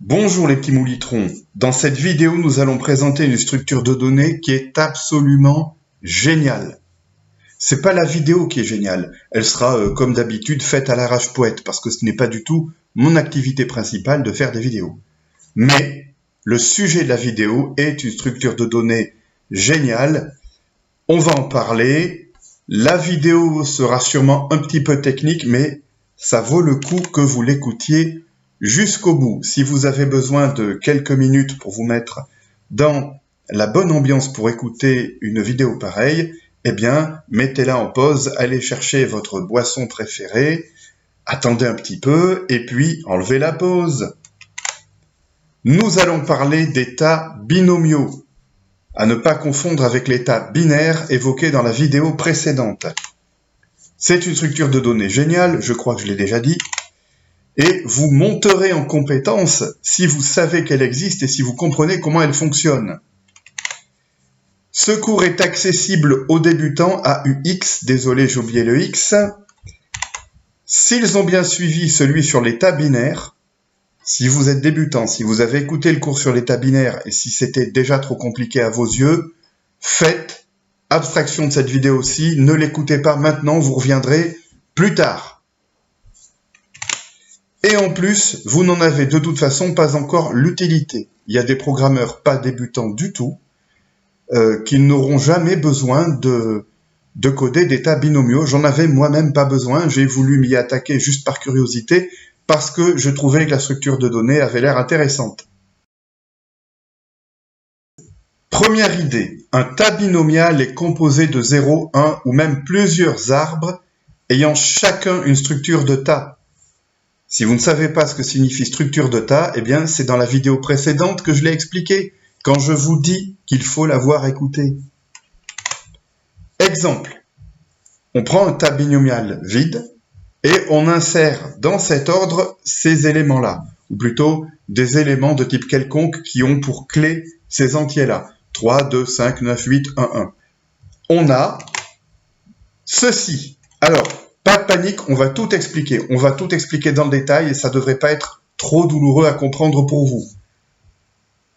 Bonjour les petits moulitrons. Dans cette vidéo, nous allons présenter une structure de données qui est absolument géniale. C'est pas la vidéo qui est géniale. Elle sera, comme d'habitude, faite à l'arrache-poète parce que ce n'est pas du tout mon activité principale de faire des vidéos. Mais le sujet de la vidéo est une structure de données géniale. On va en parler. La vidéo sera sûrement un petit peu technique, mais ça vaut le coup que vous l'écoutiez jusqu'au bout. Si vous avez besoin de quelques minutes pour vous mettre dans la bonne ambiance pour écouter une vidéo pareille, eh bien, mettez-la en pause, allez chercher votre boisson préférée, attendez un petit peu, et puis enlevez la pause. Nous allons parler d'états binomiaux, à ne pas confondre avec l'état binaire évoqué dans la vidéo précédente. C'est une structure de données géniale, je crois que je l'ai déjà dit, et vous monterez en compétence si vous savez qu'elle existe et si vous comprenez comment elle fonctionne. Ce cours est accessible aux débutants à UX, désolé j'ai oublié le X. S'ils ont bien suivi celui sur l'état binaire, si vous êtes débutant, si vous avez écouté le cours sur l'état binaire et si c'était déjà trop compliqué à vos yeux, faites abstraction de cette vidéo aussi, ne l'écoutez pas maintenant, vous reviendrez plus tard. Et en plus, vous n'en avez de toute façon pas encore l'utilité. Il y a des programmeurs pas débutants du tout qui n'auront jamais besoin de coder d'états binomiaux. J'en avais moi-même pas besoin, j'ai voulu m'y attaquer juste par curiosité parce que je trouvais que la structure de données avait l'air intéressante. Première idée, un tas binomial est composé de 0, 1 ou même plusieurs arbres ayant chacun une structure de tas. Si vous ne savez pas ce que signifie structure de tas, eh bien c'est dans la vidéo précédente que je l'ai expliqué, quand je vous dis qu'il faut l'avoir écouté. Exemple, on prend un tas binomial vide et on insère dans cet ordre ces éléments-là, ou plutôt des éléments de type quelconque qui ont pour clé ces entiers-là. 3, 2, 5, 9, 8, 1, 1. On a ceci. Alors, pas de panique, on va tout expliquer. On va tout expliquer dans le détail et ça ne devrait pas être trop douloureux à comprendre pour vous.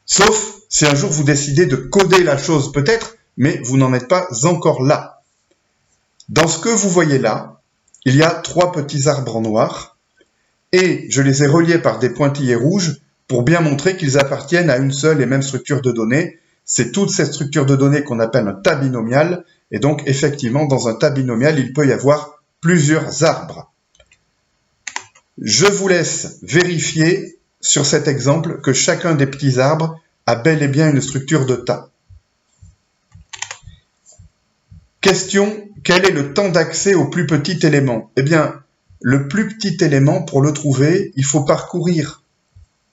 Sauf si un jour vous décidez de coder la chose peut-être, mais vous n'en êtes pas encore là. Dans ce que vous voyez là, il y a 3 petits arbres en noir et je les ai reliés par des pointillés rouges pour bien montrer qu'ils appartiennent à une seule et même structure de données. C'est toute cette structure de données qu'on appelle un tas binomial et donc effectivement dans un tas binomial il peut y avoir plusieurs arbres. Je vous laisse vérifier sur cet exemple que chacun des petits arbres a bel et bien une structure de tas. Question, quel est le temps d'accès au plus petit élément? Eh bien, le plus petit élément, pour le trouver, il faut parcourir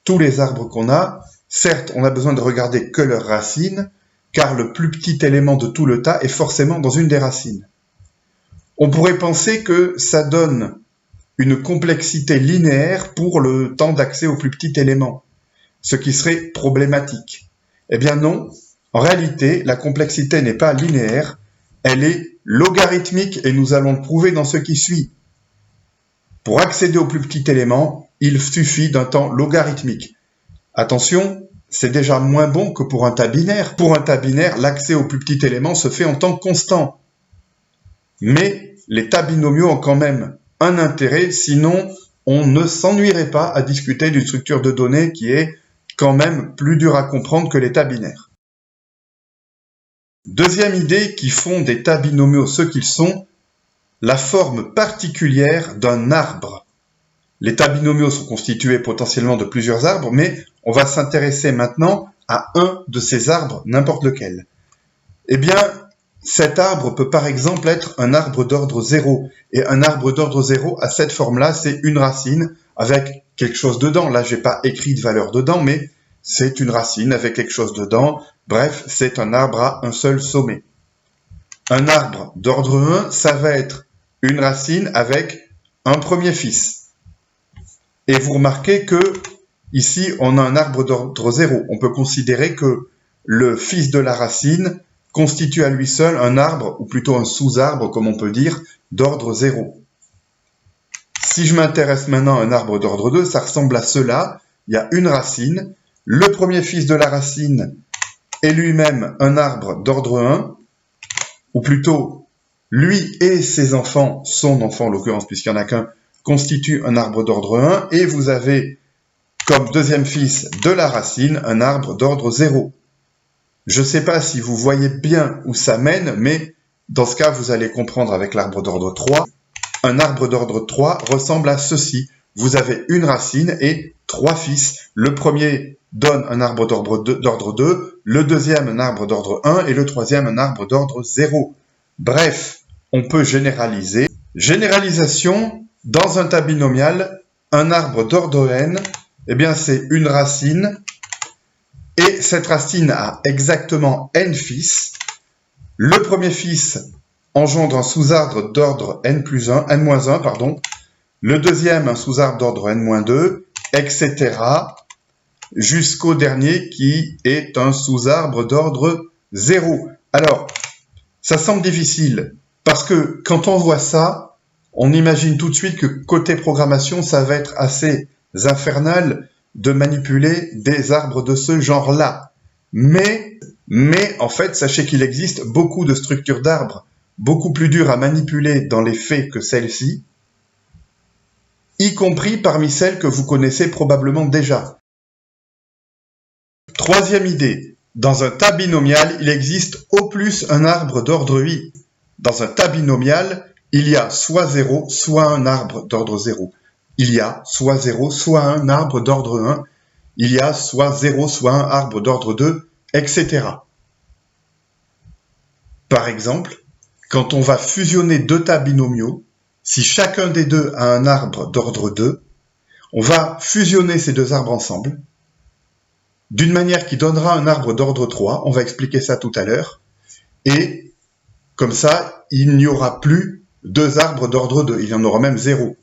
tous les arbres qu'on a. Certes, on a besoin de regarder que leurs racines, car le plus petit élément de tout le tas est forcément dans une des racines. On pourrait penser que ça donne une complexité linéaire pour le temps d'accès au plus petit élément, ce qui serait problématique. Eh bien non, en réalité, la complexité n'est pas linéaire, elle est logarithmique et nous allons le prouver dans ce qui suit. Pour accéder au plus petit élément, il suffit d'un temps logarithmique. Attention, c'est déjà moins bon que pour un tas binaire. Pour un tas binaire, l'accès au plus petit élément se fait en temps constant. Mais les tas binomiaux ont quand même un intérêt, sinon on ne s'ennuierait pas à discuter d'une structure de données qui est quand même plus dure à comprendre que les tas binaires. Deuxième idée qui font des tas binomiaux ce qu'ils sont, la forme particulière d'un arbre. Les tas binomiaux sont constitués potentiellement de plusieurs arbres, mais on va s'intéresser maintenant à un de ces arbres, n'importe lequel. Eh bien, cet arbre peut par exemple être un arbre d'ordre 0. Et un arbre d'ordre 0 à cette forme-là, c'est une racine avec quelque chose dedans. Là, je n'ai pas écrit de valeur dedans, mais c'est une racine avec quelque chose dedans. Bref, c'est un arbre à un seul sommet. Un arbre d'ordre 1, ça va être une racine avec un premier fils. Et vous remarquez que ici, on a un arbre d'ordre 0. On peut considérer que le fils de la racine constitue à lui seul un arbre, ou plutôt un sous-arbre, comme on peut dire, d'ordre 0. Si je m'intéresse maintenant à un arbre d'ordre 2, ça ressemble à cela. il y a une racine. Le premier fils de la racine est lui-même un arbre d'ordre 1, ou plutôt, lui et ses enfants, son enfant en l'occurrence, puisqu'il n'y en a qu'un, constituent un arbre d'ordre 1, et vous avez comme deuxième fils de la racine un arbre d'ordre 0. Je ne sais pas si vous voyez bien où ça mène, mais dans ce cas, vous allez comprendre avec l'arbre d'ordre 3. Un arbre d'ordre 3 ressemble à ceci. Vous avez une racine et 3 fils. Le premier donne un arbre d'ordre 2, le deuxième un arbre d'ordre 1 et le troisième un arbre d'ordre 0. Bref, on peut généraliser. Généralisation, dans un tas binomial, un arbre d'ordre n, eh bien c'est une racine, et cette racine a exactement n fils. Le premier fils engendre un sous-arbre d'ordre n-1, pardon. Le deuxième un sous-arbre d'ordre n-2, etc. jusqu'au dernier qui est un sous-arbre d'ordre 0. Alors, ça semble difficile, parce que quand on voit ça, on imagine tout de suite que côté programmation, ça va être assez infernal de manipuler des arbres de ce genre-là. Mais en fait, sachez qu'il existe beaucoup de structures d'arbres beaucoup plus dures à manipuler dans les faits que celle-ci, y compris parmi celles que vous connaissez probablement déjà. Troisième idée, dans un tas binomial, il existe au plus un arbre d'ordre i. Dans un tas binomial, il y a soit 0, soit un arbre d'ordre 0. Il y a soit 0, soit un arbre d'ordre 1. Il y a soit 0, soit un arbre d'ordre 2, etc. Par exemple, quand on va fusionner deux tas binomiaux, si chacun des deux a un arbre d'ordre 2, on va fusionner ces deux arbres ensemble, d'une manière qui donnera un arbre d'ordre 3, on va expliquer ça tout à l'heure, et comme ça, il n'y aura plus deux arbres d'ordre 2, il y en aura même 0.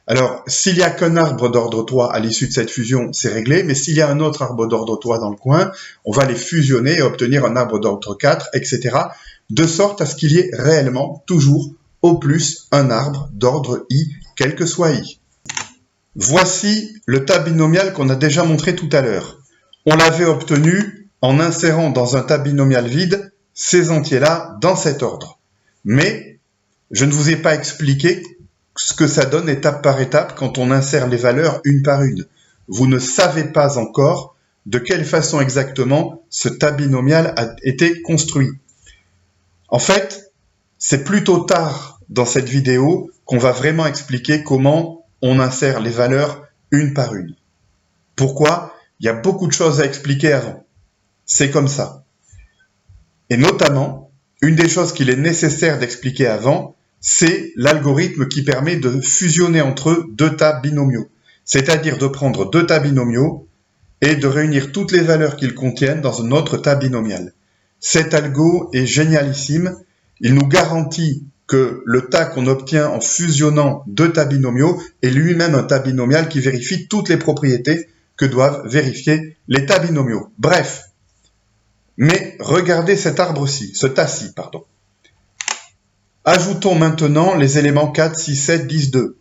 Alors, s'il n'y a qu'un arbre d'ordre 3 à l'issue de cette fusion, c'est réglé, mais s'il y a un autre arbre d'ordre 3 dans le coin, on va les fusionner et obtenir un arbre d'ordre 4, etc., de sorte à ce qu'il y ait réellement, toujours, au plus, un arbre d'ordre i, quel que soit i. Voici le tas binomial qu'on a déjà montré tout à l'heure. On l'avait obtenu en insérant dans un tas binomial vide ces entiers-là dans cet ordre. Mais je ne vous ai pas expliqué ce que ça donne étape par étape quand on insère les valeurs une par une. Vous ne savez pas encore de quelle façon exactement ce tas binomial a été construit. En fait, c'est plutôt tard dans cette vidéo qu'on va vraiment expliquer comment on insère les valeurs une par une. Pourquoi ? Il y a beaucoup de choses à expliquer avant. C'est comme ça. Et notamment, une des choses qu'il est nécessaire d'expliquer avant, c'est l'algorithme qui permet de fusionner entre eux deux tas binomiaux. C'est-à-dire de prendre deux tas binomiaux et de réunir toutes les valeurs qu'ils contiennent dans un autre tas binomial. Cet algo est génialissime. Il nous garantit que le tas qu'on obtient en fusionnant deux tas binomiaux est lui-même un tas binomial qui vérifie toutes les propriétés que doivent vérifier les tas binomiaux. Bref. Mais regardez cet arbre-ci, ce tas-ci, pardon. Ajoutons maintenant les éléments 4, 6, 7, 10, 2.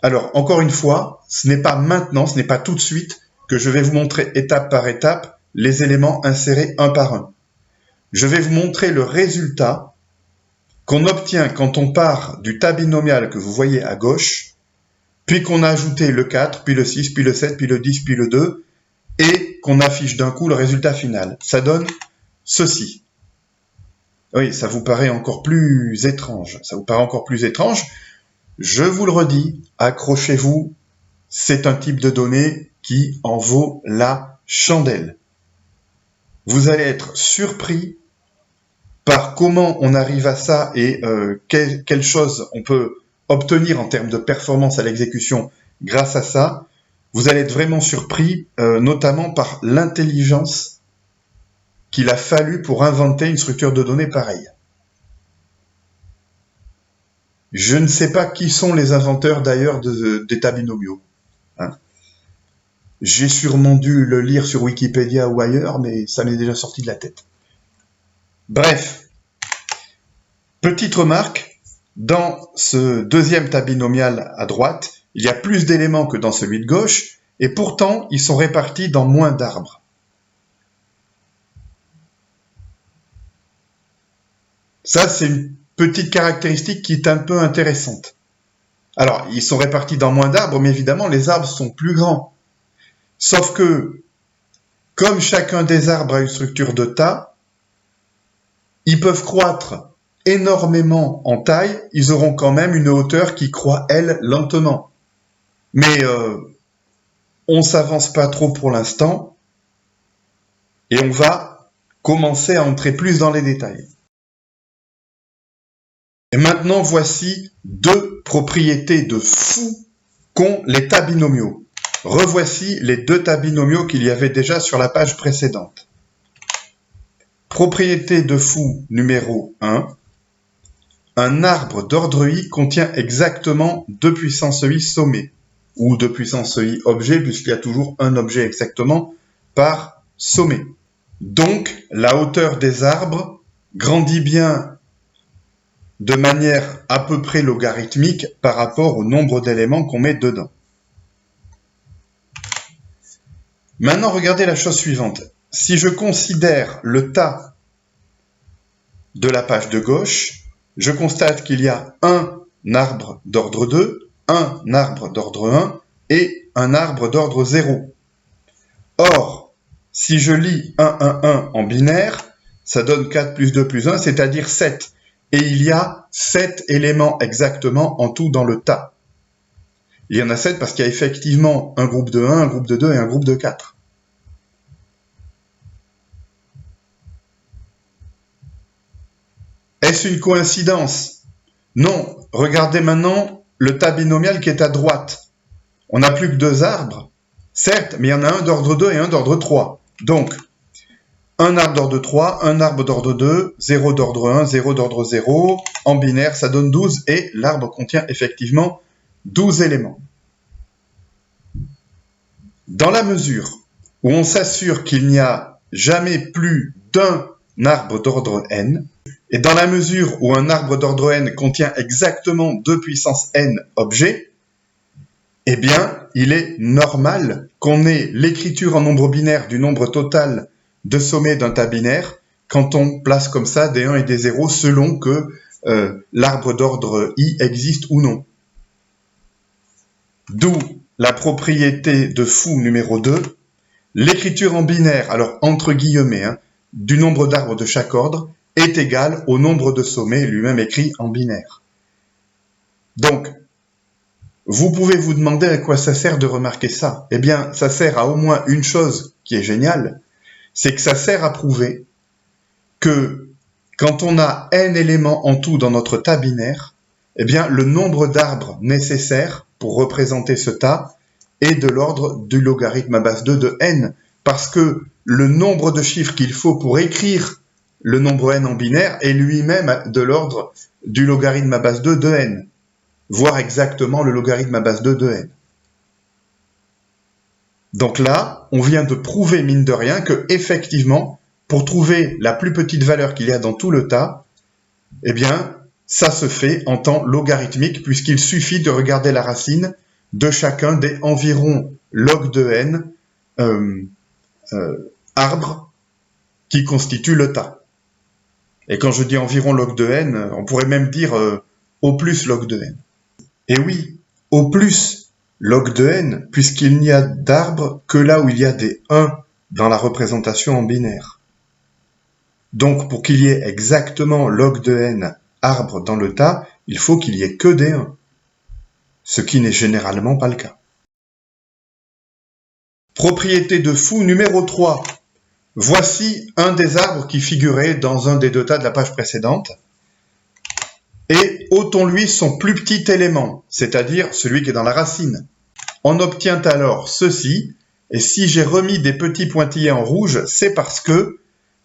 Alors, encore une fois, ce n'est pas maintenant, ce n'est pas tout de suite que je vais vous montrer étape par étape les éléments insérés un par un. Je vais vous montrer le résultat qu'on obtient quand on part du tas binomial que vous voyez à gauche, puis qu'on a ajouté le 4, puis le 6, puis le 7, puis le 10, puis le 2, et qu'on affiche d'un coup le résultat final. Ça donne ceci. Oui, ça vous paraît encore plus étrange. Ça vous paraît encore plus étrange. Je vous le redis, accrochez-vous, c'est un type de données qui en vaut la chandelle. Vous allez être surpris par comment on arrive à ça et quelle chose on peut obtenir en termes de performance à l'exécution grâce à ça. Vous allez être vraiment surpris, notamment par l'intelligence qu'il a fallu pour inventer une structure de données pareille. Je ne sais pas qui sont les inventeurs d'ailleurs d'états binomiaux. Hein. J'ai sûrement dû le lire sur Wikipédia ou ailleurs, mais ça m'est déjà sorti de la tête. Bref, petite remarque, dans ce deuxième tas binomial à droite, il y a plus d'éléments que dans celui de gauche, et pourtant ils sont répartis dans moins d'arbres. Ça, c'est une petite caractéristique qui est un peu intéressante. Alors, ils sont répartis dans moins d'arbres, mais évidemment, les arbres sont plus grands. Sauf que, comme chacun des arbres a une structure de tas, ils peuvent croître énormément en taille, ils auront quand même une hauteur qui croît, elle, lentement. Mais on s'avance pas trop pour l'instant, et on va commencer à entrer plus dans les détails. Et maintenant, voici deux propriétés de fou qu'ont les tas binomiaux. Revoici les deux tas binomiaux qu'il y avait déjà sur la page précédente. Propriété de fou numéro 1. Un arbre d'ordre i contient exactement 2 puissance i sommés, ou 2 puissance i objets, puisqu'il y a toujours un objet exactement par sommet. Donc, la hauteur des arbres grandit bien de manière à peu près logarithmique par rapport au nombre d'éléments qu'on met dedans. Maintenant, regardez la chose suivante. Si je considère le tas de la page de gauche, je constate qu'il y a un arbre d'ordre 2, un arbre d'ordre 1 et un arbre d'ordre 0. Or, si je lis 1, 1, 1 en binaire, ça donne 4 plus 2 plus 1, c'est-à-dire 7. Et il y a 7 éléments exactement en tout dans le tas. Il y en a 7 parce qu'il y a effectivement un groupe de 1, un groupe de 2 et un groupe de 4. Est-ce une coïncidence? Non. Regardez maintenant le tas binomial qui est à droite. On n'a plus que 2 arbres, certes, mais il y en a un d'ordre 2 et un d'ordre 3. Donc, un arbre d'ordre 3, un arbre d'ordre 2, 0 d'ordre 1, 0 d'ordre 0. En binaire, ça donne 12 et l'arbre contient effectivement 12 éléments. Dans la mesure où on s'assure qu'il n'y a jamais plus d'un arbre d'ordre n, et dans la mesure où un arbre d'ordre n contient exactement 2 puissance n objets, eh bien, il est normal qu'on ait l'écriture en nombre binaire du nombre total de sommets d'un tas binaire quand on place comme ça des 1 et des 0 selon que l'arbre d'ordre i existe ou non. D'où la propriété de fou numéro 2, l'écriture en binaire, alors entre guillemets, du nombre d'arbres de chaque ordre est égale au nombre de sommets lui-même écrit en binaire. Donc, vous pouvez vous demander à quoi ça sert de remarquer ça. Eh bien, ça sert à au moins une chose qui est géniale, c'est que ça sert à prouver que quand on a n éléments en tout dans notre tas binaire, eh bien, le nombre d'arbres nécessaire pour représenter ce tas est de l'ordre du logarithme à base 2 de n, parce que le nombre de chiffres qu'il faut pour écrire le nombre n en binaire est lui-même de l'ordre du logarithme à base 2 de n, voire exactement le logarithme à base 2 de n. Donc là, on vient de prouver, mine de rien, que effectivement, pour trouver la plus petite valeur qu'il y a dans tout le tas, eh bien, ça se fait en temps logarithmique, puisqu'il suffit de regarder la racine de chacun des environ log de n arbres qui constituent le tas. Et quand je dis environ log de n, on pourrait même dire au plus log de n. Et oui, au plus log de n, puisqu'il n'y a d'arbres que là où il y a des 1 dans la représentation en binaire. Donc, pour qu'il y ait exactement log de n arbres dans le tas, il faut qu'il y ait que des 1, ce qui n'est généralement pas le cas. Propriété de fou numéro 3. Voici un des arbres qui figurait dans un des deux tas de la page précédente. Et ôtons-lui son plus petit élément, c'est-à-dire celui qui est dans la racine. On obtient alors ceci, et si j'ai remis des petits pointillés en rouge, c'est parce que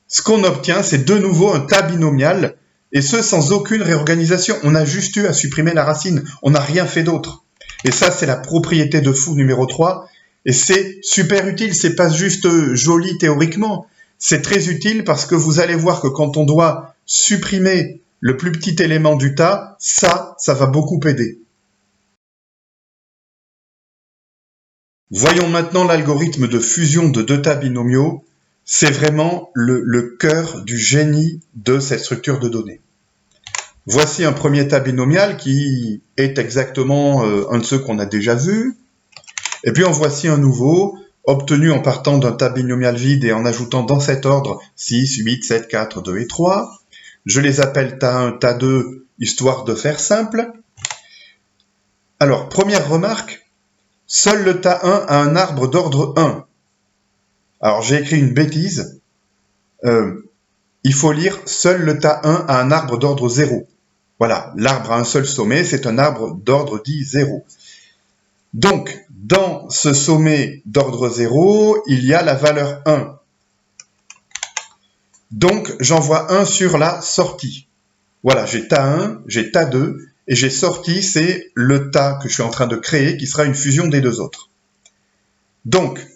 ce qu'on obtient, c'est de nouveau un tas binomial, et ce sans aucune réorganisation. On a juste eu à supprimer la racine, on n'a rien fait d'autre. Et ça, c'est la propriété de fou numéro 3, et c'est super utile, c'est pas juste joli théoriquement, c'est très utile parce que vous allez voir que quand on doit supprimer le plus petit élément du tas, ça va beaucoup aider. Voyons maintenant l'algorithme de fusion de deux tas binomiaux. C'est vraiment le cœur du génie de cette structure de données. Voici un premier tas binomial qui est exactement un de ceux qu'on a déjà vus. Et puis en voici un nouveau, obtenu en partant d'un tas binomial vide et en ajoutant dans cet ordre 6, 8, 7, 4, 2 et 3. Je les appelle tas 1, tas 2, histoire de faire simple. Alors, première remarque, seul le tas 1 a un arbre d'ordre 1. Alors, j'ai écrit une bêtise. Il faut lire « seul le tas 1 a un arbre d'ordre 0 ». Voilà, l'arbre a un seul sommet, c'est un arbre d'ordre dit 0. Donc, dans ce sommet d'ordre 0, il y a la valeur 1. Donc, j'envoie 1 sur la sortie. Voilà, j'ai tas 1, j'ai tas 2, et j'ai sorti, c'est le tas que je suis en train de créer, qui sera une fusion des deux autres. Donc,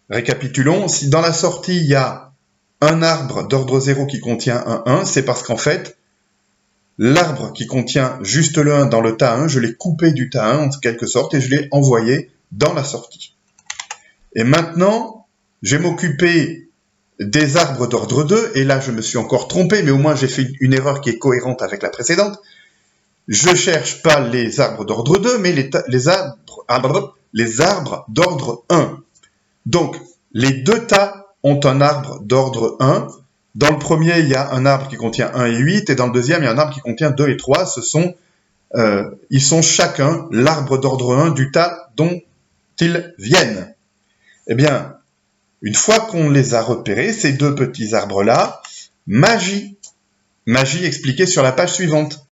récapitulons, si dans la sortie, il y a un arbre d'ordre 0 qui contient un 1, c'est parce qu'en fait, l'arbre qui contient juste le 1 dans le tas 1, je l'ai coupé du tas 1 en quelque sorte, et je l'ai envoyé dans la sortie. Et maintenant, je vais m'occuper des arbres d'ordre 2, et là je me suis encore trompé, mais au moins j'ai fait une erreur qui est cohérente avec la précédente. Je cherche pas les arbres d'ordre 2, mais les arbres d'ordre 1. Donc, les deux tas ont un arbre d'ordre 1. Dans le premier, il y a un arbre qui contient 1 et 8, et dans le deuxième, il y a un arbre qui contient 2 et 3. Ils sont chacun l'arbre d'ordre 1 du tas dont ils viennent. Eh bien, une fois qu'on les a repérés, ces deux petits arbres-là, magie expliquée sur la page suivante.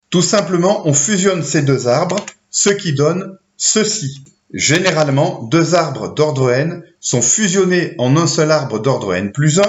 Tout simplement, on fusionne ces deux arbres, ce qui donne ceci. Généralement, deux arbres d'ordre n sont fusionnés en un seul arbre d'ordre n plus 1,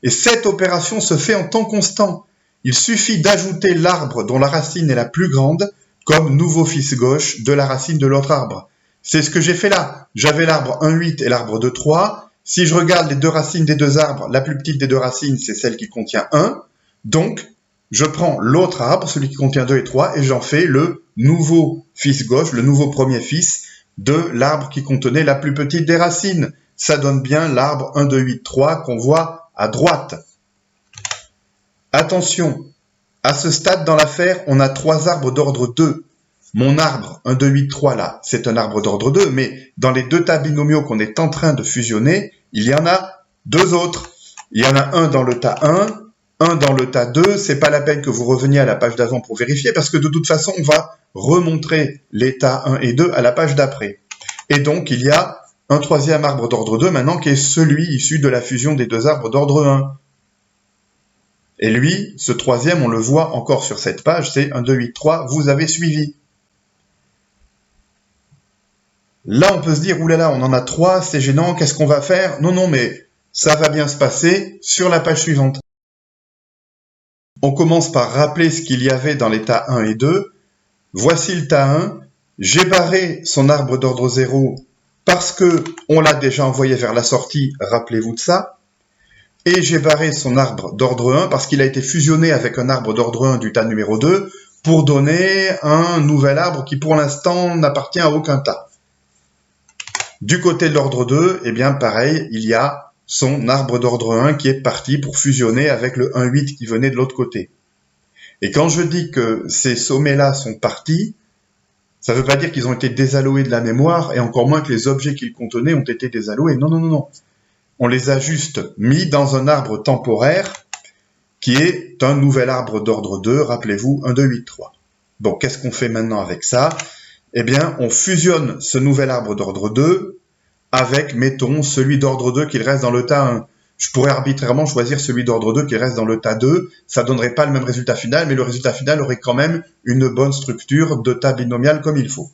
et cette opération se fait en temps constant. Il suffit d'ajouter l'arbre dont la racine est la plus grande comme nouveau fils gauche de la racine de l'autre arbre. C'est ce que j'ai fait là. J'avais l'arbre 1,8 et l'arbre 2,3. Si je regarde les deux racines des deux arbres, la plus petite des deux racines, c'est celle qui contient 1. Donc, je prends l'autre arbre, celui qui contient 2 et 3, et j'en fais le nouveau fils gauche, le nouveau premier fils de l'arbre qui contenait la plus petite des racines. Ça donne bien l'arbre 1, 2, 8, 3 qu'on voit à droite. Attention, à ce stade dans l'affaire, on a trois arbres d'ordre 2. Mon arbre 1, 2, 8, 3 là, c'est un arbre d'ordre 2, mais dans les deux tas binomiaux qu'on est en train de fusionner, il y en a deux autres. Il y en a un dans le tas 1, un dans le tas 2, c'est pas la peine que vous reveniez à la page d'avant pour vérifier, parce que de toute façon, on va remontrer les tas 1 et 2 à la page d'après. Et donc, il y a un troisième arbre d'ordre 2 maintenant, qui est celui issu de la fusion des deux arbres d'ordre 1. Et lui, ce troisième, on le voit encore sur cette page, c'est 1, 2, 8, 3, vous avez suivi. Là, on peut se dire, oulala, on en a 3, c'est gênant, qu'est-ce qu'on va faire? Non, non, mais ça va bien se passer sur la page suivante. On commence par rappeler ce qu'il y avait dans les tas 1 et 2. Voici le tas 1. J'ai barré son arbre d'ordre 0 parce que on l'a déjà envoyé vers la sortie, rappelez-vous de ça. Et j'ai barré son arbre d'ordre 1 parce qu'il a été fusionné avec un arbre d'ordre 1 du tas numéro 2 pour donner un nouvel arbre qui pour l'instant n'appartient à aucun tas. Du côté de l'ordre 2, eh bien pareil, il y a son arbre d'ordre 1 qui est parti pour fusionner avec le 1,8 qui venait de l'autre côté. Et quand je dis que ces sommets-là sont partis, ça ne veut pas dire qu'ils ont été désalloués de la mémoire, et encore moins que les objets qu'ils contenaient ont été désalloués. Non, non, non, non. On les a juste mis dans un arbre temporaire qui est un nouvel arbre d'ordre 2, rappelez-vous, 1, 2, 8, 3. Bon, qu'est-ce qu'on fait maintenant avec ça? Eh bien, on fusionne ce nouvel arbre d'ordre 2 avec, mettons, celui d'ordre 2 qu'il reste dans le tas 1. Je pourrais arbitrairement choisir celui d'ordre 2 qui reste dans le tas 2. Ça ne donnerait pas le même résultat final, mais le résultat final aurait quand même une bonne structure de tas binomial comme il faut.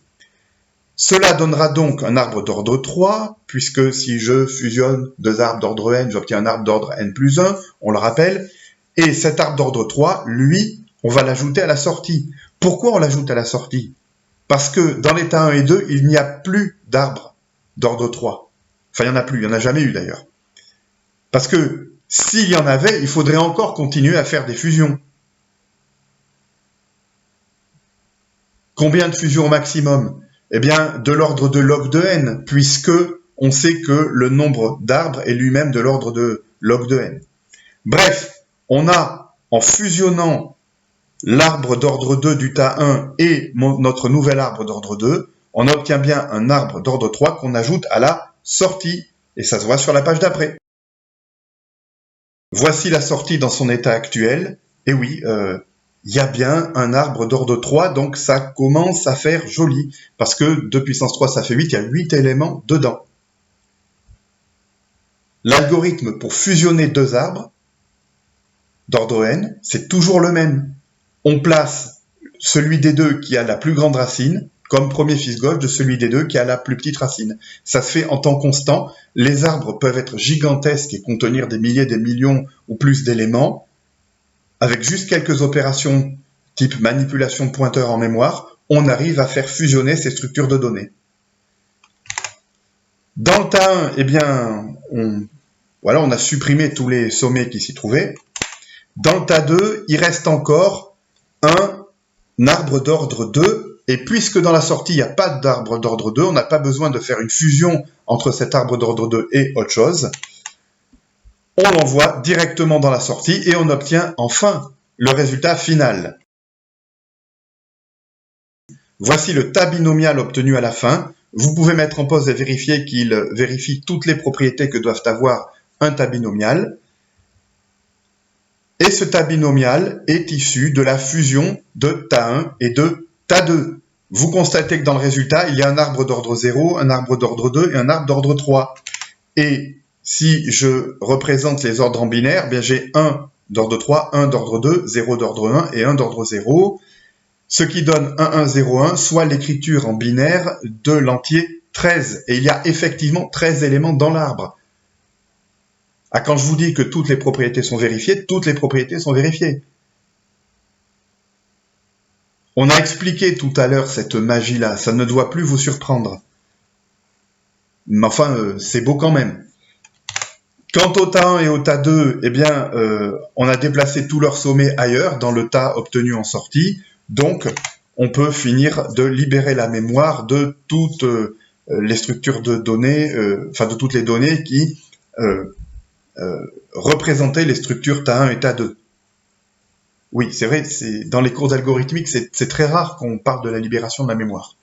Cela donnera donc un arbre d'ordre 3, puisque si je fusionne deux arbres d'ordre n, j'obtiens un arbre d'ordre n plus 1, on le rappelle. Et cet arbre d'ordre 3, lui, on va l'ajouter à la sortie. Pourquoi on l'ajoute à la sortie? Parce que dans les tas 1 et 2, il n'y a plus d'arbre d'ordre 3. Enfin, il n'y en a plus, il n'y en a jamais eu d'ailleurs. Parce que s'il y en avait, il faudrait encore continuer à faire des fusions. Combien de fusions au maximum? Eh bien, de l'ordre de log de n, puisque on sait que le nombre d'arbres est lui-même de l'ordre de log de n. Bref, on a, en fusionnant l'arbre d'ordre 2 du tas 1 et notre nouvel arbre d'ordre 2, on obtient bien un arbre d'ordre 3 qu'on ajoute à la sortie. Et ça se voit sur la page d'après. Voici la sortie dans son état actuel. Et oui, il y a bien un arbre d'ordre 3, donc ça commence à faire joli. Parce que 2 puissance 3, ça fait 8, il y a 8 éléments dedans. L'algorithme pour fusionner deux arbres d'ordre n, c'est toujours le même. On place celui des deux qui a la plus grande racine comme premier fils gauche de celui des deux qui a la plus petite racine. Ça se fait en temps constant. Les arbres peuvent être gigantesques et contenir des milliers, des millions ou plus d'éléments. Avec juste quelques opérations type manipulation de pointeur en mémoire, on arrive à faire fusionner ces structures de données. Dans le tas 1, eh bien, on a supprimé tous les sommets qui s'y trouvaient. Dans le tas 2, il reste encore un arbre d'ordre 2. Et puisque dans la sortie, il n'y a pas d'arbre d'ordre 2, on n'a pas besoin de faire une fusion entre cet arbre d'ordre 2 et autre chose. On l'envoie directement dans la sortie et on obtient enfin le résultat final. Voici le tas binomial obtenu à la fin. Vous pouvez mettre en pause et vérifier qu'il vérifie toutes les propriétés que doivent avoir un tas binomial. Et ce tas binomial est issu de la fusion de tas 1 et de tas 2. Vous constatez que dans le résultat, il y a un arbre d'ordre 0, un arbre d'ordre 2 et un arbre d'ordre 3. Et si je représente les ordres en binaire, bien j'ai 1 d'ordre 3, 1 d'ordre 2, 0 d'ordre 1 et 1 d'ordre 0, ce qui donne 1, 1, 0, 1, soit l'écriture en binaire de l'entier 13. Et il y a effectivement 13 éléments dans l'arbre. Ah, quand je vous dis que toutes les propriétés sont vérifiées, toutes les propriétés sont vérifiées. On a expliqué tout à l'heure cette magie-là, ça ne doit plus vous surprendre. Mais enfin, c'est beau quand même. Quant au tas 1 et au tas 2, eh bien, on a déplacé tous leurs sommets ailleurs, dans le tas obtenu en sortie. Donc, on peut finir de libérer la mémoire de toutes les structures de données, de toutes les données qui représentaient les structures tas 1 et tas 2. Oui, c'est vrai, dans les cours d'algorithmique, c'est très rare qu'on parle de la libération de la mémoire.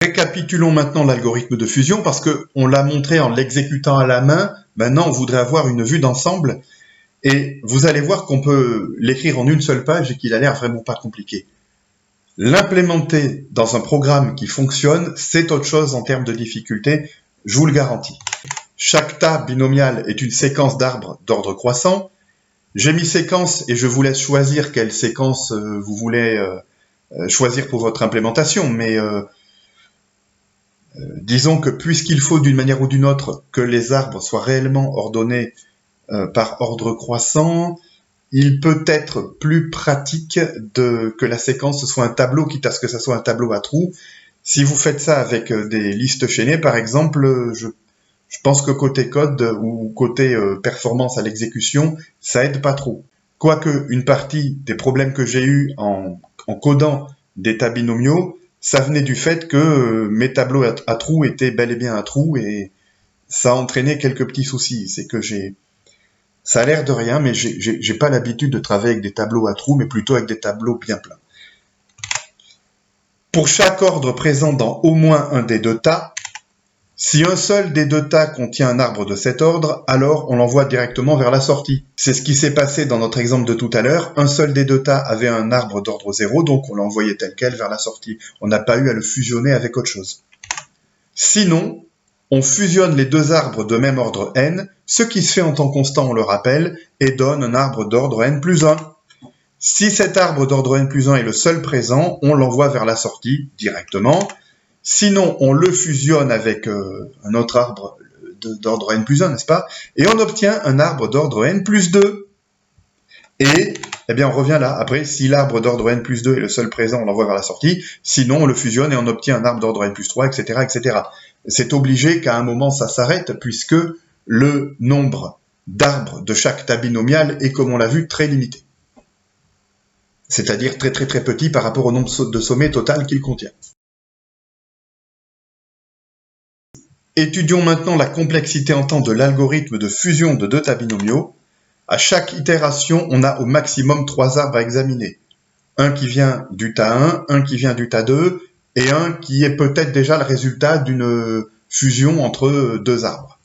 Récapitulons maintenant l'algorithme de fusion parce qu'on l'a montré en l'exécutant à la main. Maintenant, on voudrait avoir une vue d'ensemble et vous allez voir qu'on peut l'écrire en une seule page et qu'il a l'air vraiment pas compliqué. L'implémenter dans un programme qui fonctionne, c'est autre chose en termes de difficulté, je vous le garantis. Chaque tas binomial est une séquence d'arbres d'ordre croissant. J'ai mis séquence et je vous laisse choisir quelle séquence vous voulez choisir pour votre implémentation, mais disons que puisqu'il faut d'une manière ou d'une autre que les arbres soient réellement ordonnés par ordre croissant, il peut être plus pratique que la séquence soit un tableau, quitte à ce que ça soit un tableau à trous. Si vous faites ça avec des listes chaînées, par exemple, je pense que côté code ou côté performance à l'exécution, ça aide pas trop. Quoique une partie des problèmes que j'ai eus en codant des tas binomiaux, ça venait du fait que mes tableaux à trous étaient bel et bien à trous et ça a entraîné quelques petits soucis. C'est que ça a l'air de rien, mais j'ai pas l'habitude de travailler avec des tableaux à trous, mais plutôt avec des tableaux bien pleins. Pour chaque ordre présent dans au moins un des deux tas, si un seul des deux tas contient un arbre de cet ordre, alors on l'envoie directement vers la sortie. C'est ce qui s'est passé dans notre exemple de tout à l'heure. Un seul des deux tas avait un arbre d'ordre 0, donc on l'a envoyé tel quel vers la sortie. On n'a pas eu à le fusionner avec autre chose. Sinon, on fusionne les deux arbres de même ordre n, ce qui se fait en temps constant, on le rappelle, et donne un arbre d'ordre n plus 1. Si cet arbre d'ordre n plus 1 est le seul présent, on l'envoie vers la sortie directement. Sinon, on le fusionne avec un autre arbre d'ordre n plus 1, n'est-ce pas? Et on obtient un arbre d'ordre n plus 2. Et, eh bien, on revient là. Après, si l'arbre d'ordre n plus 2 est le seul présent, on l'envoie vers la sortie. Sinon, on le fusionne et on obtient un arbre d'ordre n plus 3, etc., etc. C'est obligé qu'à un moment, ça s'arrête, puisque le nombre d'arbres de chaque tas binomial est, comme on l'a vu, très limité. c'est-à-dire très très très petit par rapport au nombre de sommets total qu'il contient. Étudions maintenant la complexité en temps de l'algorithme de fusion de deux tas binomiaux. À chaque itération, on a au maximum 3 arbres à examiner. Un qui vient du tas 1, un qui vient du tas 2, et un qui est peut-être déjà le résultat d'une fusion entre 2 arbres.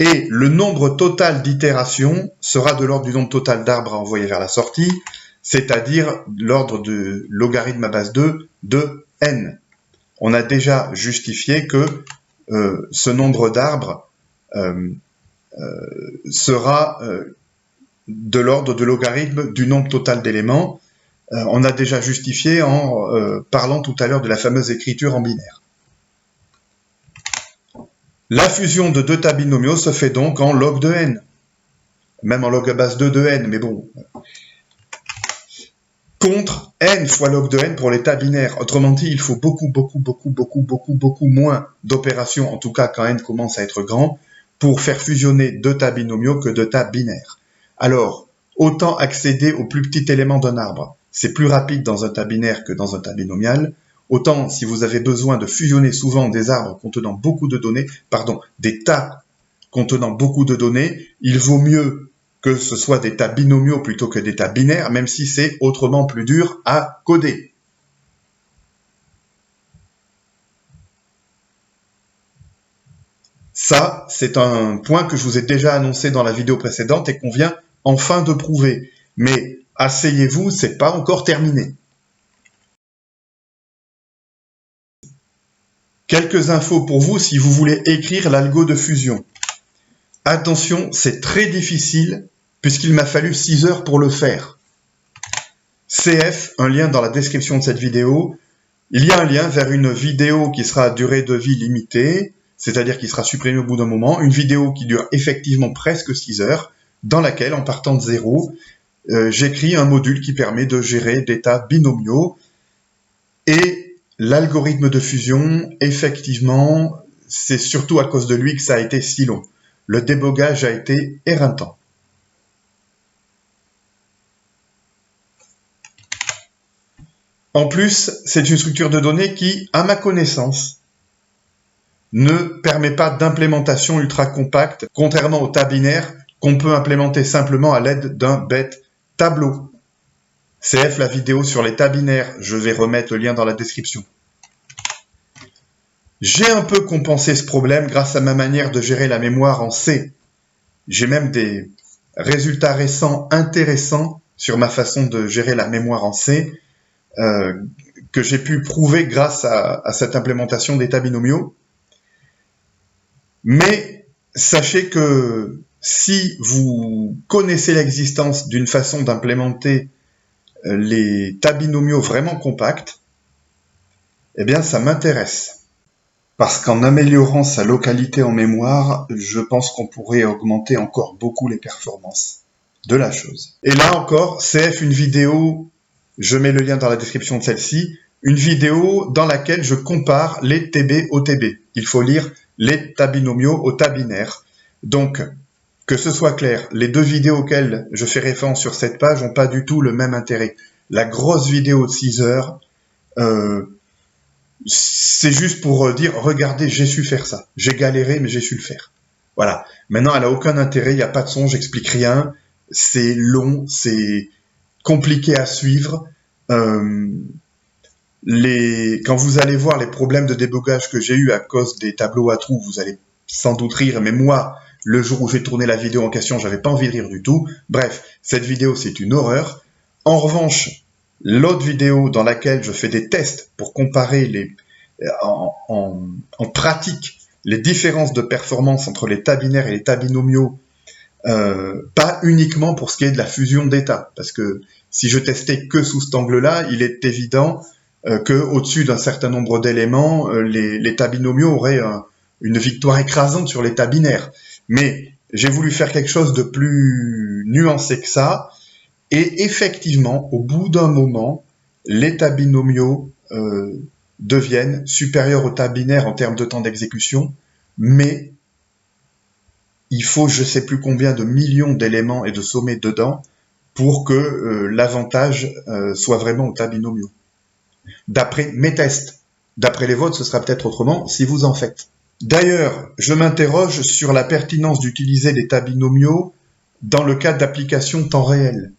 Et le nombre total d'itérations sera de l'ordre du nombre total d'arbres à envoyer vers la sortie, c'est-à-dire l'ordre de logarithme à base 2 de n. On a déjà justifié que ce nombre d'arbres sera de l'ordre de logarithme du nombre total d'éléments. On a déjà justifié en parlant tout à l'heure de la fameuse écriture en binaire. La fusion de deux tas binomiaux se fait donc en log de n, même en log à base 2 de n, mais bon, contre n fois log de n pour les tas binaires. Autrement dit, il faut beaucoup moins d'opérations, en tout cas quand n commence à être grand, pour faire fusionner deux tas binomiaux que deux tas binaires. Alors, autant accéder au plus petit élément d'un arbre. C'est plus rapide dans un tas binaire que dans un tas binomial. Autant, si vous avez besoin de fusionner souvent des arbres contenant beaucoup de données, des tas contenant beaucoup de données, il vaut mieux que ce soit des tas binomiaux plutôt que des tas binaires, même si c'est autrement plus dur à coder. Ça, c'est un point que je vous ai déjà annoncé dans la vidéo précédente et qu'on vient enfin de prouver. Mais asseyez-vous, c'est pas encore terminé. Quelques infos pour vous si vous voulez écrire l'algo de fusion. Attention, c'est très difficile puisqu'il m'a fallu 6 heures pour le faire. CF, un lien dans la description de cette vidéo. Il y a un lien vers une vidéo qui sera à durée de vie limitée, c'est-à-dire qui sera supprimée au bout d'un moment, une vidéo qui dure effectivement presque 6 heures, dans laquelle, en partant de zéro, j'écris un module qui permet de gérer des tas binomiaux. Et l'algorithme de fusion, effectivement, c'est surtout à cause de lui que ça a été si long. Le débogage a été éreintant. En plus, c'est une structure de données qui, à ma connaissance, ne permet pas d'implémentation ultra compacte, contrairement au tas binaire qu'on peut implémenter simplement à l'aide d'un bête tableau. CF la vidéo sur les tas binaires, je vais remettre le lien dans la description. J'ai un peu compensé ce problème grâce à ma manière de gérer la mémoire en C. J'ai même des résultats récents intéressants sur ma façon de gérer la mémoire en C que j'ai pu prouver grâce à cette implémentation d'états binomiaux. Mais sachez que si vous connaissez l'existence d'une façon d'implémenter les tas binomiaux vraiment compacts, eh bien ça m'intéresse. Parce qu'en améliorant sa localité en mémoire, je pense qu'on pourrait augmenter encore beaucoup les performances de la chose. Et là encore, CF une vidéo, je mets le lien dans la description de celle-ci, une vidéo dans laquelle je compare les TB au TB. Il faut lire les tas binomiaux aux tas binaires. Donc, que ce soit clair, les deux vidéos auxquelles je fais référence sur cette page n'ont pas du tout le même intérêt. La grosse vidéo de 6 heures, c'est juste pour dire, regardez, j'ai su faire ça. J'ai galéré, mais j'ai su le faire. Voilà. Maintenant, elle n'a aucun intérêt, il n'y a pas de son, j'explique rien. C'est long, c'est compliqué à suivre. Quand vous allez voir les problèmes de débogage que j'ai eu à cause des tableaux à trous, vous allez sans doute rire, mais moi, le jour où j'ai tourné la vidéo en question, j'avais pas envie de rire du tout. Bref, cette vidéo, c'est une horreur. En revanche, l'autre vidéo dans laquelle je fais des tests pour comparer en pratique les différences de performance entre les tas binaires et les tas binomiaux, pas uniquement pour ce qui est de la fusion d'états, parce que si je testais que sous cet angle-là, il est évident qu'au-dessus d'un certain nombre d'éléments, les tas binomiaux auraient une victoire écrasante sur les tas binaires. Mais j'ai voulu faire quelque chose de plus nuancé que ça, et effectivement, au bout d'un moment, les tas binomiaux deviennent supérieurs aux tas binaires en termes de temps d'exécution, mais il faut je sais plus combien de millions d'éléments et de sommets dedans pour que l'avantage soit vraiment aux tas binomiaux. D'après mes tests. D'après les vôtres, ce sera peut-être autrement si vous en faites. D'ailleurs, je m'interroge sur la pertinence d'utiliser les tas binomiaux dans le cas d'application temps réel.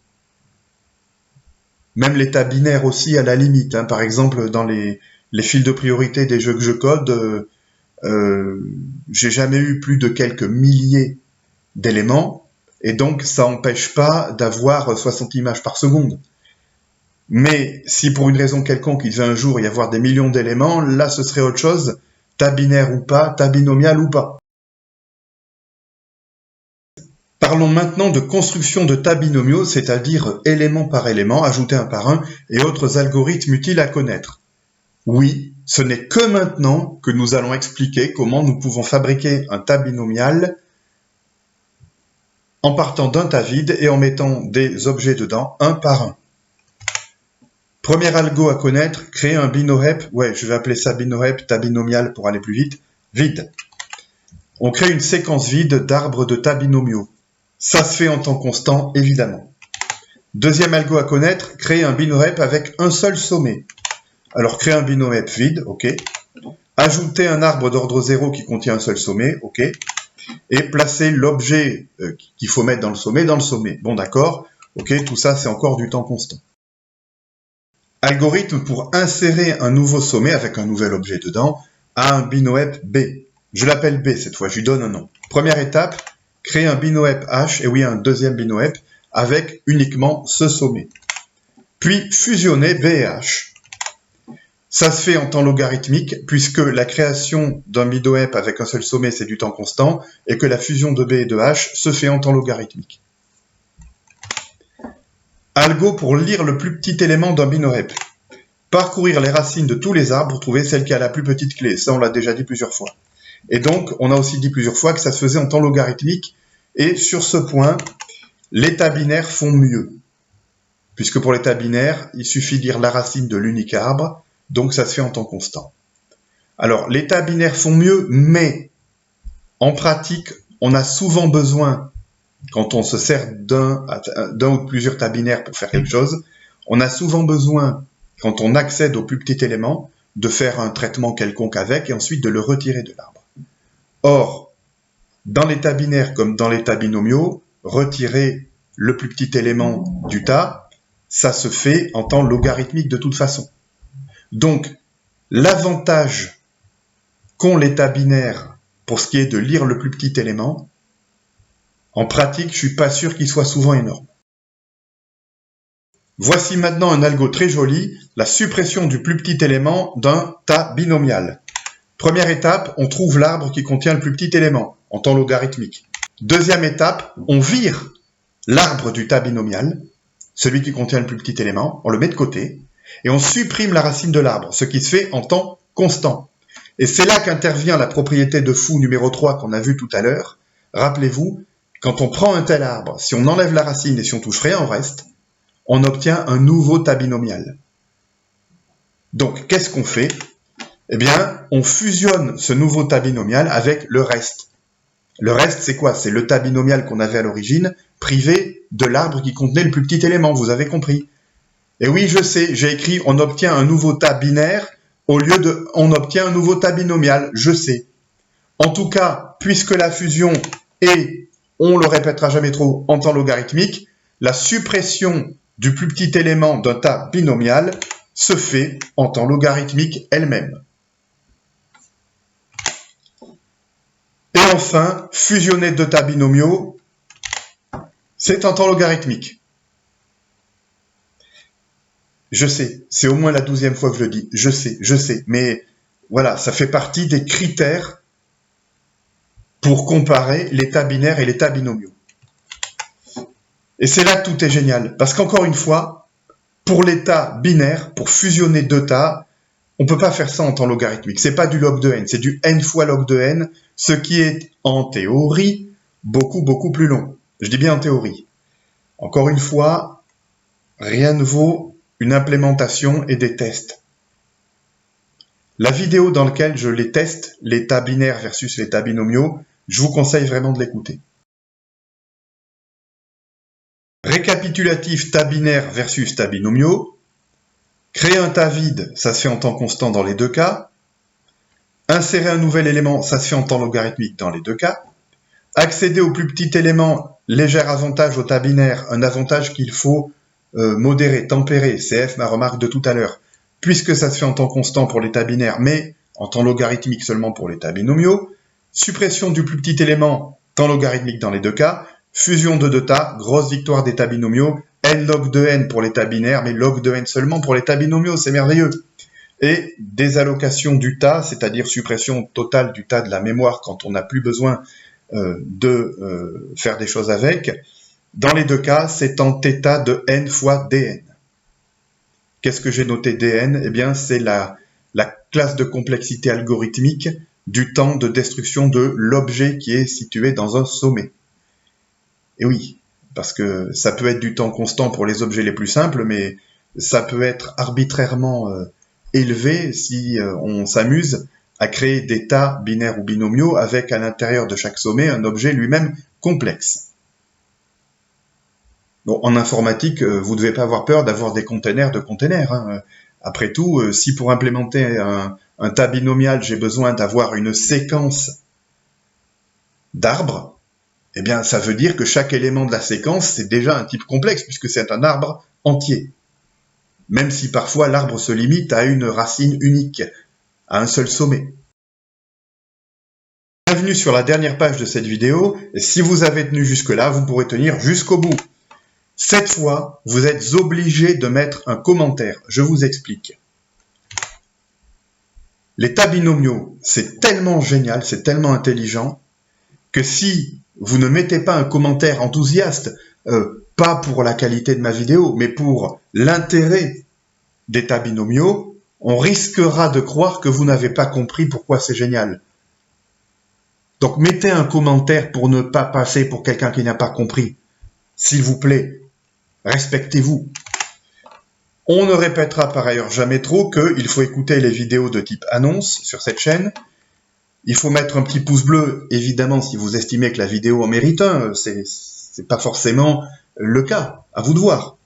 Même les tas binaires aussi à la limite. Hein. Par exemple, dans les fils de priorité des jeux que je code, j'ai jamais eu plus de quelques milliers d'éléments, et donc ça n'empêche pas d'avoir 60 images par seconde. Mais si pour une raison quelconque il devait un jour y avoir des millions d'éléments, là ce serait autre chose, tas binaire ou pas, tas binomial ou pas. Parlons maintenant de construction de tas binomiaux, c'est-à-dire élément par élément, ajouté un par un, et autres algorithmes utiles à connaître. Oui, ce n'est que maintenant que nous allons expliquer comment nous pouvons fabriquer un tas binomial en partant d'un tas vide et en mettant des objets dedans, un par un. Premier algo à connaître, créer un binohep, je vais appeler ça binohep, tas binomial pour aller plus vite, vide. On crée une séquence vide d'arbres de tas binomiaux. Ça se fait en temps constant, évidemment. Deuxième algo à connaître, créer un binohep avec un seul sommet. Alors, créer un binohep vide, ok. Ajouter un arbre d'ordre 0 qui contient un seul sommet, ok. Et placer l'objet qu'il faut mettre dans le sommet. Bon, d'accord, ok, tout ça, c'est encore du temps constant. Algorithme pour insérer un nouveau sommet avec un nouvel objet dedans à un binohep B. Je l'appelle B cette fois, je lui donne un nom. Première étape, créer un binohep H, et oui, un deuxième binohep, avec uniquement ce sommet. Puis fusionner B et H. Ça se fait en temps logarithmique, puisque la création d'un binohep avec un seul sommet, c'est du temps constant, et que la fusion de B et de H se fait en temps logarithmique. Algo pour lire le plus petit élément d'un binohep. Parcourir les racines de tous les arbres pour trouver celle qui a la plus petite clé. Ça, on l'a déjà dit plusieurs fois. Et donc, on a aussi dit plusieurs fois que ça se faisait en temps logarithmique. Et sur ce point, les tas binaires font mieux. Puisque pour les tas binaires, il suffit de lire la racine de l'unique arbre. Donc, ça se fait en temps constant. Alors, les tas binaires font mieux, mais en pratique, on a souvent besoin, quand on se sert d'un ou de plusieurs tas binaires pour faire quelque chose, on a souvent besoin, quand on accède au plus petit élément, de faire un traitement quelconque avec et ensuite de le retirer de l'arbre. Or, dans les tas binaires comme dans les tas binomiaux, retirer le plus petit élément du tas, ça se fait en temps logarithmique de toute façon. Donc, l'avantage qu'ont les tas binaires pour ce qui est de lire le plus petit élément, en pratique, je suis pas sûr qu'il soit souvent énorme. Voici maintenant un algo très joli, la suppression du plus petit élément d'un tas binomial. Première étape, on trouve l'arbre qui contient le plus petit élément, en temps logarithmique. Deuxième étape, on vire l'arbre du tas binomial, celui qui contient le plus petit élément, on le met de côté, et on supprime la racine de l'arbre, ce qui se fait en temps constant. Et c'est là qu'intervient la propriété de fou numéro 3 qu'on a vu tout à l'heure. Rappelez-vous, quand on prend un tel arbre, si on enlève la racine et si on touche rien au reste, on obtient un nouveau tas binomial. Donc, qu'est-ce qu'on fait? Eh bien, on fusionne ce nouveau tas binomial avec le reste. Le reste, c'est quoi? C'est le tas binomial qu'on avait à l'origine, privé de l'arbre qui contenait le plus petit élément, vous avez compris. Et oui, je sais, j'ai écrit on obtient un nouveau tas binaire au lieu de on obtient un nouveau tas binomial, je sais. En tout cas, puisque la fusion est, on le répétera jamais trop, en temps logarithmique, la suppression du plus petit élément d'un tas binomial se fait en temps logarithmique elle-même. Et enfin, fusionner deux tas binomiaux, c'est en temps logarithmique. Je sais, c'est au moins la 12e fois que je le dis, je sais, mais voilà, ça fait partie des critères pour comparer les tas binaires et les tas binomiaux. Et c'est là que tout est génial, parce qu'encore une fois, pour les tas binaires, pour fusionner deux tas, on ne peut pas faire ça en temps logarithmique. C'est pas du log de n, c'est du n fois log de n, ce qui est en théorie beaucoup plus long. Je dis bien en théorie. Encore une fois, rien ne vaut une implémentation et des tests. La vidéo dans laquelle je les teste, les tas binaires versus les tas binomiaux, je vous conseille vraiment de l'écouter. Récapitulatif tas binaire versus tas binomiaux. Créer un tas vide, ça se fait en temps constant dans les deux cas. Insérer un nouvel élément, ça se fait en temps logarithmique dans les deux cas. Accéder au plus petit élément, léger avantage au tas binaire, un avantage qu'il faut modérer, tempérer, CF, ma remarque de tout à l'heure, puisque ça se fait en temps constant pour les tas binaires, mais en temps logarithmique seulement pour les tas binomiaux. Suppression du plus petit élément, temps logarithmique dans les deux cas. Fusion de deux tas, grosse victoire des tas binomiaux, n log de n pour les tas binaires, mais log de n seulement pour les tas binomiaux, c'est merveilleux. Et désallocation du tas, c'est-à-dire suppression totale du tas de la mémoire quand on n'a plus besoin de faire des choses avec. Dans les deux cas, c'est en θ de n fois dn. Qu'est-ce que j'ai noté dn? Eh bien, c'est la classe de complexité algorithmique du temps de destruction de l'objet qui est situé dans un sommet. Et oui, parce que ça peut être du temps constant pour les objets les plus simples, mais ça peut être arbitrairement élevé si on s'amuse à créer des tas binaires ou binomiaux avec à l'intérieur de chaque sommet un objet lui-même complexe. Bon, en informatique, vous ne devez pas avoir peur d'avoir des containers de containers. Hein. Après tout, si pour implémenter un tas binomial, j'ai besoin d'avoir une séquence d'arbres, eh bien, ça veut dire que chaque élément de la séquence, c'est déjà un type complexe, puisque c'est un arbre entier. Même si parfois l'arbre se limite à une racine unique, à un seul sommet. Bienvenue sur la dernière page de cette vidéo, et si vous avez tenu jusque-là, vous pourrez tenir jusqu'au bout. Cette fois, vous êtes obligé de mettre un commentaire. Je vous explique. Les tas binomiaux, c'est tellement génial, c'est tellement intelligent, que si vous ne mettez pas un commentaire enthousiaste, pas pour la qualité de ma vidéo, mais pour l'intérêt des tas binomiaux, on risquera de croire que vous n'avez pas compris pourquoi c'est génial. Donc mettez un commentaire pour ne pas passer pour quelqu'un qui n'a pas compris. S'il vous plaît, respectez-vous. On ne répétera par ailleurs jamais trop qu'il faut écouter les vidéos de type annonce sur cette chaîne. Il faut mettre un petit pouce bleu, évidemment, si vous estimez que la vidéo en mérite un. C'est pas forcément le cas. À vous de voir.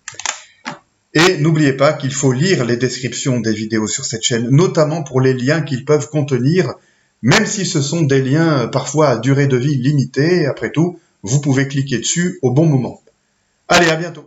Et n'oubliez pas qu'il faut lire les descriptions des vidéos sur cette chaîne, notamment pour les liens qu'ils peuvent contenir, même si ce sont des liens parfois à durée de vie limitée. Après tout, vous pouvez cliquer dessus au bon moment. Allez, à bientôt.